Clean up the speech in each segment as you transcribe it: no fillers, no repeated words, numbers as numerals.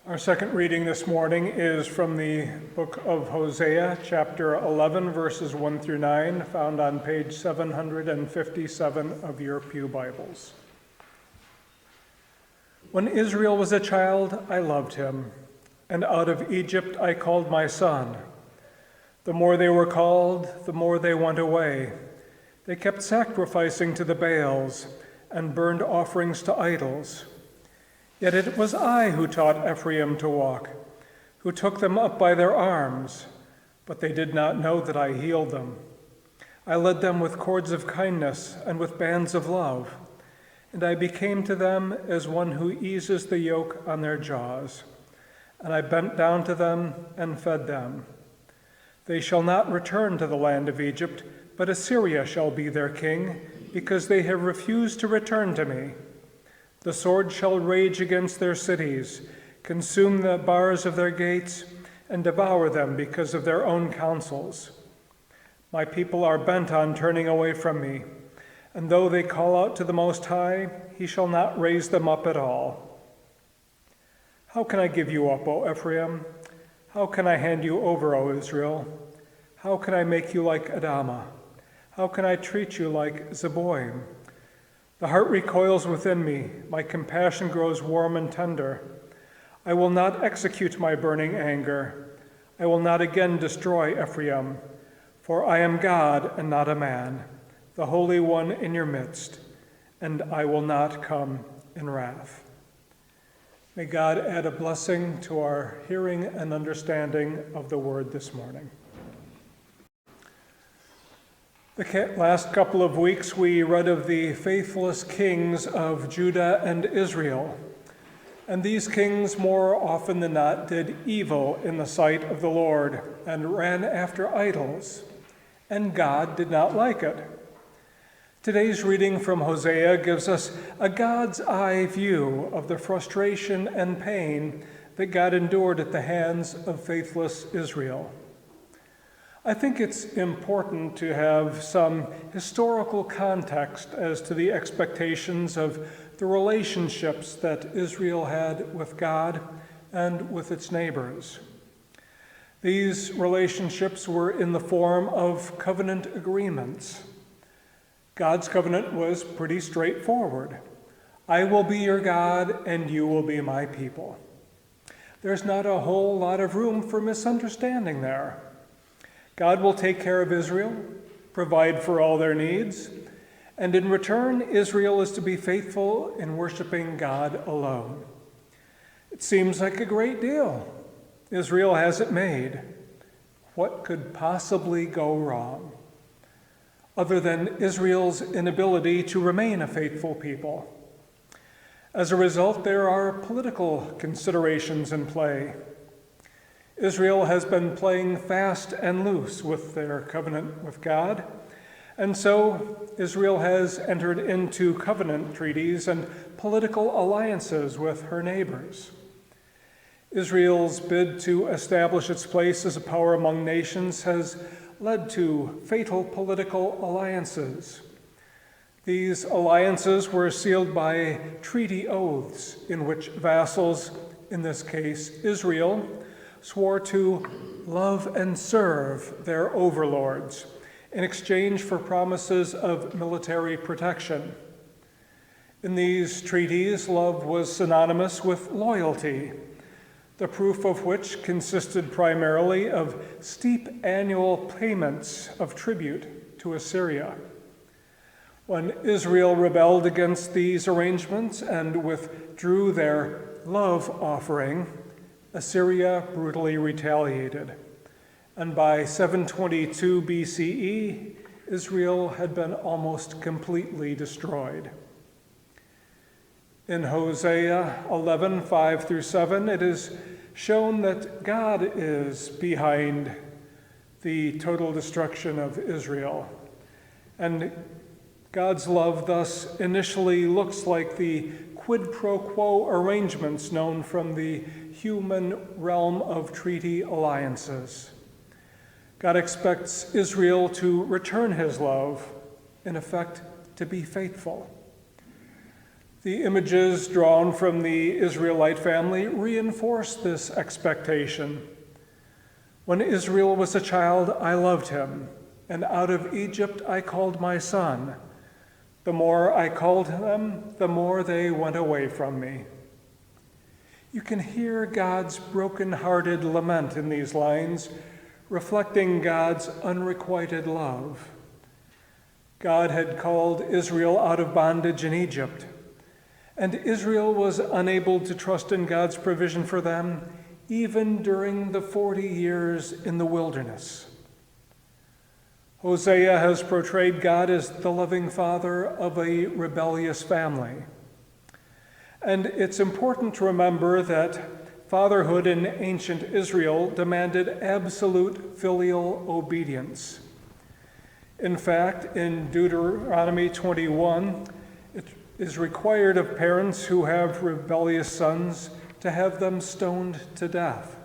Our second reading this morning is from the book of Hosea, chapter 11, verses 1 through 9, found on page 757 of your Pew Bibles. When Israel was a child, I loved him, and out of Egypt I called my son. The more they were called, the more they went away. They kept sacrificing to the Baals and burned offerings to idols. Yet it was I who taught Ephraim to walk, who took them up by their arms, but they did not know that I healed them. I led them with cords of kindness and with bands of love, and I became to them as one who eases the yoke on their jaws. And I bent down to them and fed them. They shall not return to the land of Egypt, but Assyria shall be their king, because they have refused to return to me. The sword shall rage against their cities, consume the bars of their gates, and devour them because of their own counsels. My people are bent on turning away from me, and though they call out to the Most High, he shall not raise them up at all. How can I give you up, O Ephraim? How can I hand you over, O Israel? How can I make you like Adamah? How can I treat you like Zeboim? The heart recoils within me, my compassion grows warm and tender. I will not execute my burning anger. I will not again destroy Ephraim, for I am God and not a man, the Holy One in your midst, and I will not come in wrath. May God add a blessing to our hearing and understanding of the word this morning. The last couple of weeks, we read of the faithless kings of Judah and Israel. And these kings, more often than not, did evil in the sight of the Lord and ran after idols. And God did not like it. Today's reading from Hosea gives us a God's eye view of the frustration and pain that God endured at the hands of faithless Israel. I think it's important to have some historical context as to the expectations of the relationships that Israel had with God and with its neighbors. These relationships were in the form of covenant agreements. God's covenant was pretty straightforward. I will be your God and you will be my people. There's not a whole lot of room for misunderstanding there. God will take care of Israel, provide for all their needs, and in return, Israel is to be faithful in worshiping God alone. It seems like a great deal. Israel has it made. What could possibly go wrong, other than Israel's inability to remain a faithful people? As a result, there are political considerations in play. Israel has been playing fast and loose with their covenant with God, and so Israel has entered into covenant treaties and political alliances with her neighbors. Israel's bid to establish its place as a power among nations has led to fatal political alliances. These alliances were sealed by treaty oaths in which vassals, in this case Israel, swore to love and serve their overlords in exchange for promises of military protection. In these treaties, love was synonymous with loyalty, the proof of which consisted primarily of steep annual payments of tribute to Assyria. When Israel rebelled against these arrangements and withdrew their love offering, Assyria brutally retaliated, and by 722 BCE, Israel had been almost completely destroyed. In Hosea 11, 5 through 7, it is shown that God is behind the total destruction of Israel. And God's love thus initially looks like the quid pro quo arrangements known from the human realm of treaty alliances. God expects Israel to return his love, in effect, to be faithful. The images drawn from the Israelite family reinforce this expectation. When Israel was a child, I loved him, and out of Egypt I called my son. The more I called them, the more they went away from me. You can hear God's broken-hearted lament in these lines, reflecting God's unrequited love. God had called Israel out of bondage in Egypt, and Israel was unable to trust in God's provision for them even during the 40 years in the wilderness. Hosea has portrayed God as the loving father of a rebellious family. And it's important to remember that fatherhood in ancient Israel demanded absolute filial obedience. In fact, in Deuteronomy 21, it is required of parents who have rebellious sons to have them stoned to death.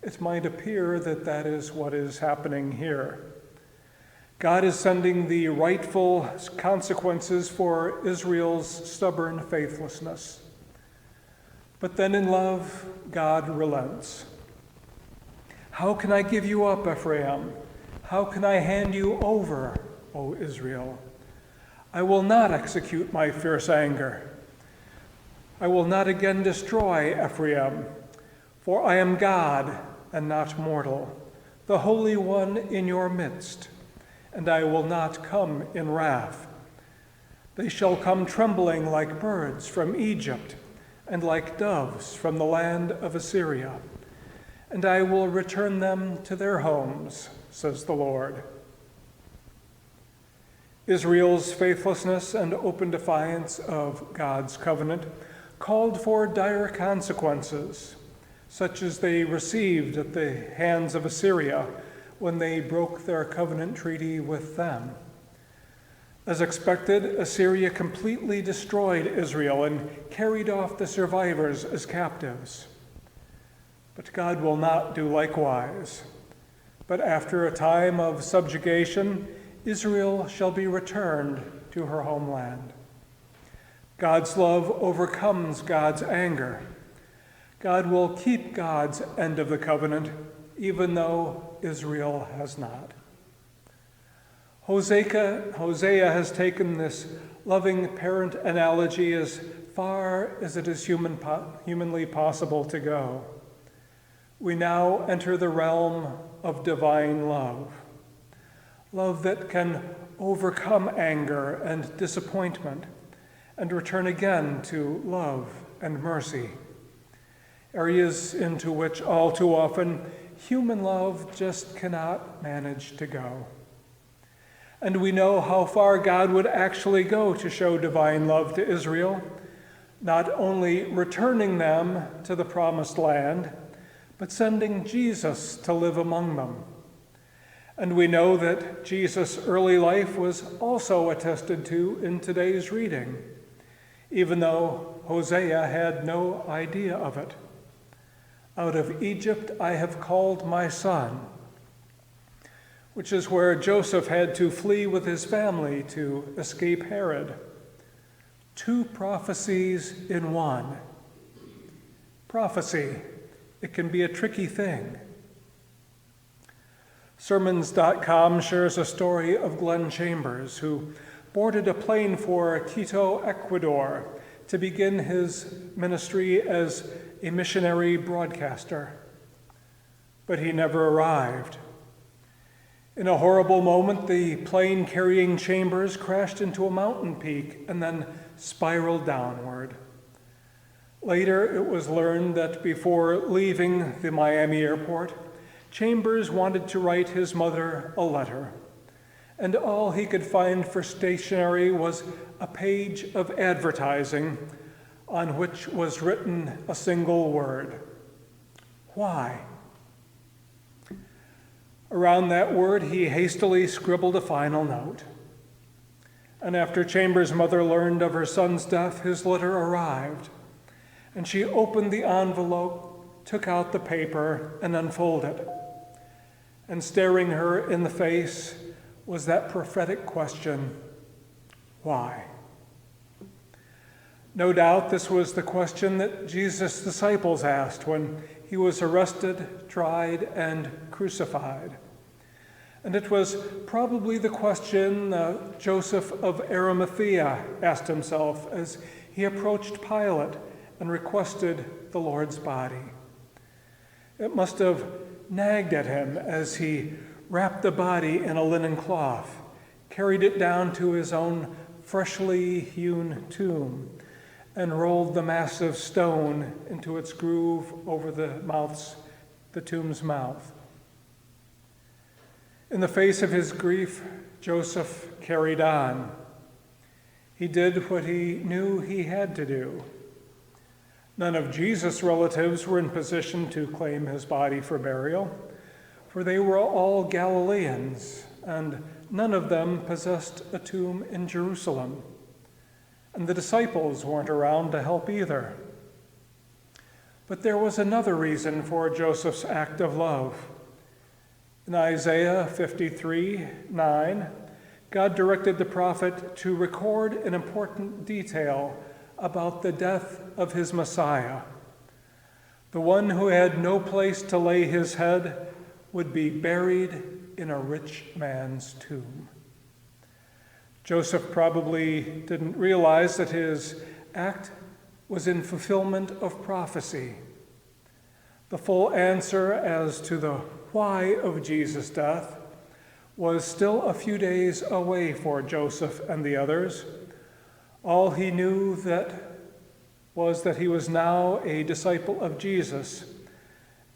It might appear that that is what is happening here. God is sending the rightful consequences for Israel's stubborn faithlessness. But then in love, God relents. How can I give you up, Ephraim? How can I hand you over, O Israel? I will not execute my fierce anger. I will not again destroy Ephraim, for I am God and not mortal, the Holy One in your midst, and I will not come in wrath. They shall come trembling like birds from Egypt, and like doves from the land of Assyria, and I will return them to their homes, says the Lord. Israel's faithlessness and open defiance of God's covenant called for dire consequences, such as they received at the hands of Assyria when they broke their covenant treaty with them. As expected, Assyria completely destroyed Israel and carried off the survivors as captives. But God will not do likewise. But after a time of subjugation, Israel shall be returned to her homeland. God's love overcomes God's anger. God will keep God's end of the covenant, even though Israel has not. Hosea has taken this loving parent analogy as far as it is humanly possible to go. We now enter the realm of divine love, love that can overcome anger and disappointment and return again to love and mercy, areas into which all too often human love just cannot manage to go. And we know how far God would actually go to show divine love to Israel, not only returning them to the promised land, but sending Jesus to live among them. And we know that Jesus' early life was also attested to in today's reading, even though Hosea had no idea of it. Out of Egypt I have called my son, which is where Joseph had to flee with his family to escape Herod. Two prophecies in one. Prophecy, it can be a tricky thing. Sermons.com shares a story of Glenn Chambers, who boarded a plane for Quito, Ecuador, to begin his ministry as a missionary broadcaster. But he never arrived. In a horrible moment, the plane carrying Chambers crashed into a mountain peak and then spiraled downward. Later, it was learned that before leaving the Miami airport, Chambers wanted to write his mother a letter, and all he could find for stationery was a page of advertising on which was written a single word: why? Around that word, he hastily scribbled a final note. And after Chambers' mother learned of her son's death, his letter arrived, and she opened the envelope, took out the paper, and unfolded it. And staring her in the face was that prophetic question: why? No doubt this was the question that Jesus' disciples asked when he was arrested, tried, and crucified. And it was probably the question Joseph of Arimathea asked himself as he approached Pilate and requested the Lord's body. It must have nagged at him as he wrapped the body in a linen cloth, carried it down to his own freshly hewn tomb, and rolled the massive stone into its groove over the tomb's mouth. In the face of his grief, Joseph carried on. He did what he knew he had to do. None of Jesus' relatives were in position to claim his body for burial, for they were all Galileans, and none of them possessed a tomb in Jerusalem. And the disciples weren't around to help either. But there was another reason for Joseph's act of love. In Isaiah 53:9, God directed the prophet to record an important detail about the death of his Messiah. The one who had no place to lay his head would be buried in a rich man's tomb. Joseph probably didn't realize that his act was in fulfillment of prophecy. The full answer as to the why of Jesus' death was still a few days away for Joseph and the others. All he knew was that he was now a disciple of Jesus,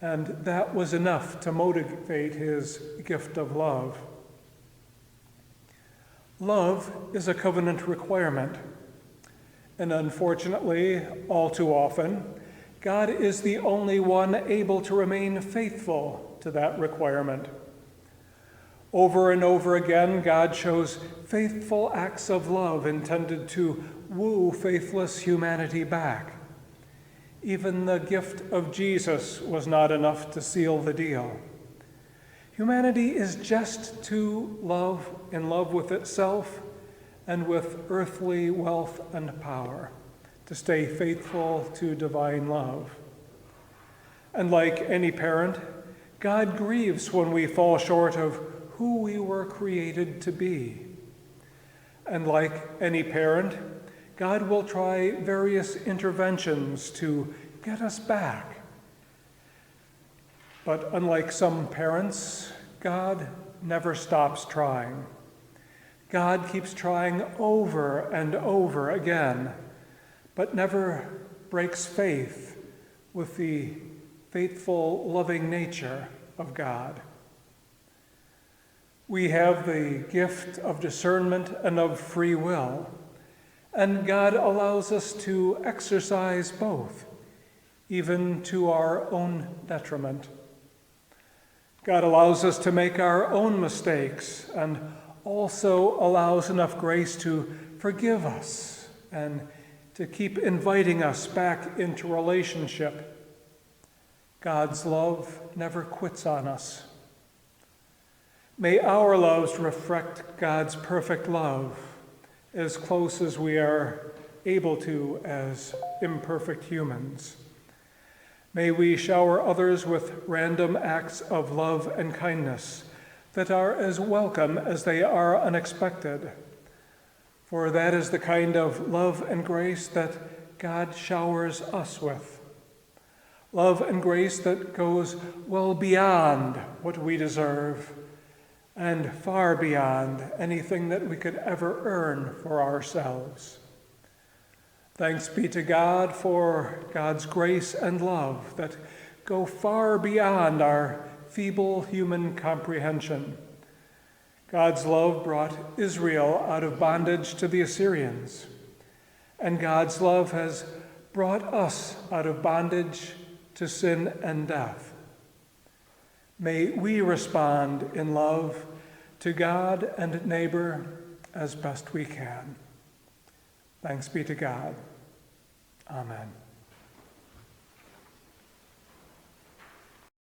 and that was enough to motivate his gift of love. Love is a covenant requirement, and unfortunately, all too often, God is the only one able to remain faithful to that requirement. Over and over again, God shows faithful acts of love intended to woo faithless humanity back. Even the gift of Jesus was not enough to seal the deal. Humanity is just too in love with itself and with earthly wealth and power to stay faithful to divine love. And like any parent, God grieves when we fall short of who we were created to be. And like any parent, God will try various interventions to get us back. But unlike some parents, God never stops trying. God keeps trying over and over again, but never breaks faith with the faithful, loving nature of God. We have the gift of discernment and of free will, and God allows us to exercise both, even to our own detriment. God allows us to make our own mistakes and also allows enough grace to forgive us and to keep inviting us back into relationship. God's love never quits on us. May our lives reflect God's perfect love as close as we are able to as imperfect humans. May we shower others with random acts of love and kindness that are as welcome as they are unexpected. For that is the kind of love and grace that God showers us with. Love and grace that goes well beyond what we deserve and far beyond anything that we could ever earn for ourselves. Thanks be to God for God's grace and love that go far beyond our feeble human comprehension. God's love brought Israel out of bondage to the Assyrians, and God's love has brought us out of bondage to sin and death. May we respond in love to God and neighbor as best we can. Thanks be to God. Amen.